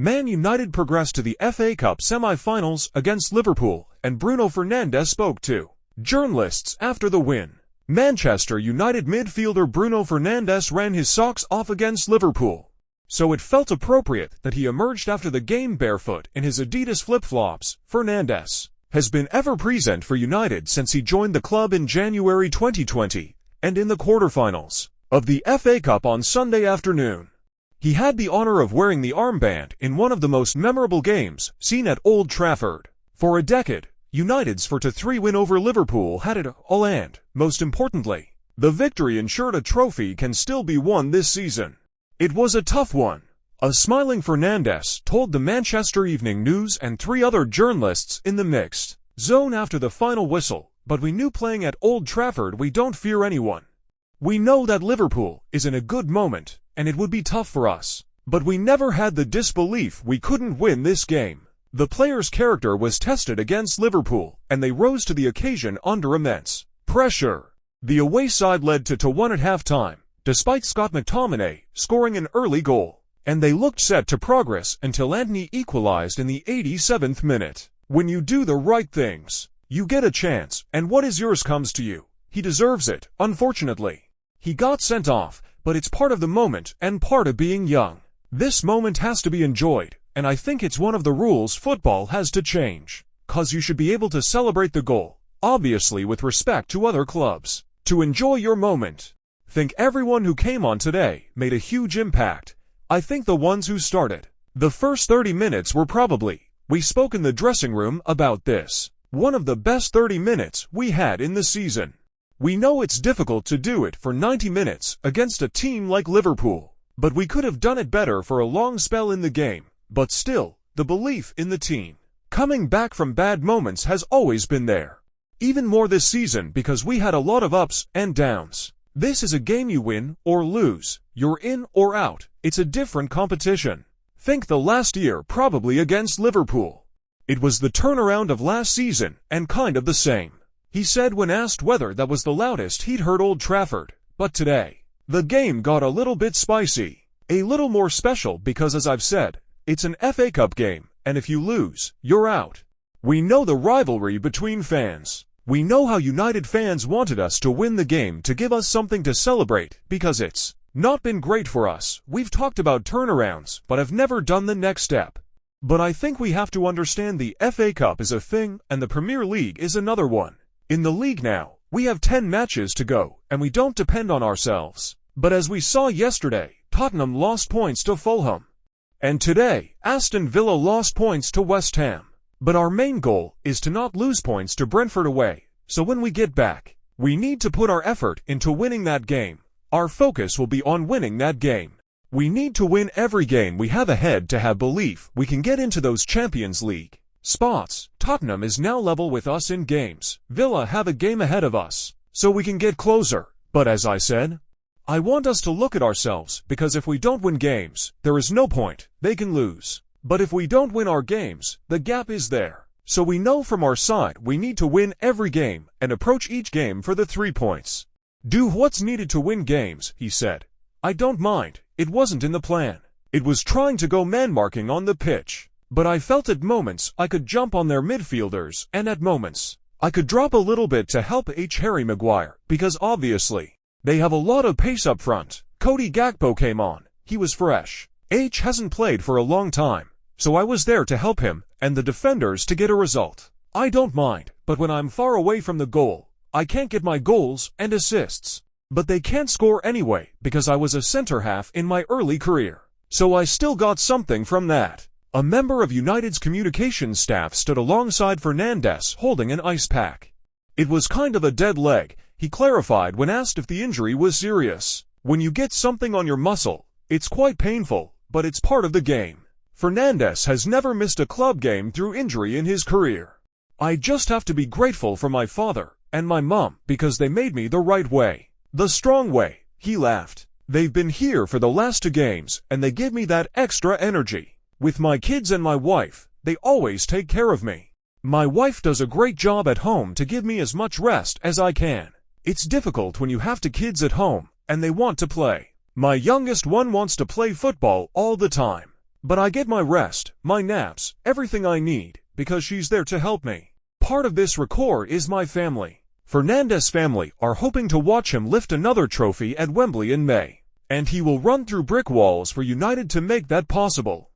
Man United progressed to the FA Cup semi-finals against Liverpool, and Bruno Fernandes spoke to journalists after the win. Manchester United midfielder Bruno Fernandes ran his socks off against Liverpool, so it felt appropriate that he emerged after the game barefoot in his Adidas flip-flops. Fernandes has been ever present for United since he joined the club in January 2020, and in the quarter-finals of the FA Cup on Sunday afternoon, he had the honor of wearing the armband in one of the most memorable games seen at Old Trafford. For a decade, United's 4-3 win over Liverpool had it all, and, most importantly, the victory ensured a trophy can still be won this season. It was a tough one. A smiling Fernandes told the Manchester Evening News and 3 other journalists in the mixed zone after the final whistle, "But we knew playing at Old Trafford we don't fear anyone. We know that Liverpool is in a good moment, and it would be tough for us. But we never had the disbelief we couldn't win this game." The players' character was tested against Liverpool, and they rose to the occasion under immense pressure. The away side led to 2-1 at halftime, despite Scott McTominay scoring an early goal, and they looked set to progress until Antony equalized in the 87th minute. When you do the right things, you get a chance, and what is yours comes to you. He deserves it, unfortunately. He got sent off, but it's part of the moment and part of being young. This moment has to be enjoyed, and I think it's one of the rules football has to change. 'Cause you should be able to celebrate the goal, obviously with respect to other clubs, to enjoy your moment. Think everyone who came on today made a huge impact. I think the ones who started the first 30 minutes were probably, we spoke in the dressing room about this, one of the best 30 minutes we had in the season. We know it's difficult to do it for 90 minutes against a team like Liverpool, but we could have done it better for a long spell in the game. But still, the belief in the team coming back from bad moments has always been there. Even more this season because we had a lot of ups and downs. This is a game you win or lose, you're in or out, it's a different competition. Think the last year probably against Liverpool. It was the turnaround of last season and kind of the same. He said when asked whether that was the loudest he'd heard Old Trafford. But today, the game got a little bit spicy. A little more special because, as I've said, it's an FA Cup game, and if you lose, you're out. We know the rivalry between fans. We know how United fans wanted us to win the game to give us something to celebrate, because it's not been great for us. We've talked about turnarounds, but have never done the next step. But I think we have to understand the FA Cup is a thing, and the Premier League is another one. In the league now, we have 10 matches to go, and we don't depend on ourselves. But as we saw yesterday, Tottenham lost points to Fulham. And today, Aston Villa lost points to West Ham. But our main goal is to not lose points to Brentford away. So when we get back, we need to put our effort into winning that game. Our focus will be on winning that game. We need to win every game we have ahead to have belief we can get into those Champions League spots. Tottenham is now level with us in games. Villa have a game ahead of us, so we can get closer. But as I said, I want us to look at ourselves, because if we don't win games, there is no point. They can lose. But if we don't win our games, the gap is there. So we know from our side we need to win every game and approach each game for the 3 points. Do what's needed to win games, he said. I don't mind. It wasn't in the plan. It was trying to go man-marking on the pitch. But I felt at moments I could jump on their midfielders, and at moments I could drop a little bit to help Harry Maguire, because obviously they have a lot of pace up front. Cody Gakpo came on. He was fresh. Hasn't played for a long time, so I was there to help him and the defenders to get a result. I don't mind, but when I'm far away from the goal, I can't get my goals and assists. But they can't score anyway, because I was a centre-half in my early career. So I still got something from that. A member of United's communications staff stood alongside Fernandes holding an ice pack. It was kind of a dead leg, he clarified when asked if the injury was serious. When you get something on your muscle, it's quite painful, but it's part of the game. Fernandes has never missed a club game through injury in his career. I just have to be grateful for my father and my mom because they made me the right way. The strong way, he laughed. They've been here for the last 2 games, and they give me that extra energy. With my kids and my wife, they always take care of me. My wife does a great job at home to give me as much rest as I can. It's difficult when you have 2 kids at home, and they want to play. My youngest one wants to play football all the time. But I get my rest, my naps, everything I need, because she's there to help me. Part of this record is my family. Fernandes' family are hoping to watch him lift another trophy at Wembley in May. And he will run through brick walls for United to make that possible.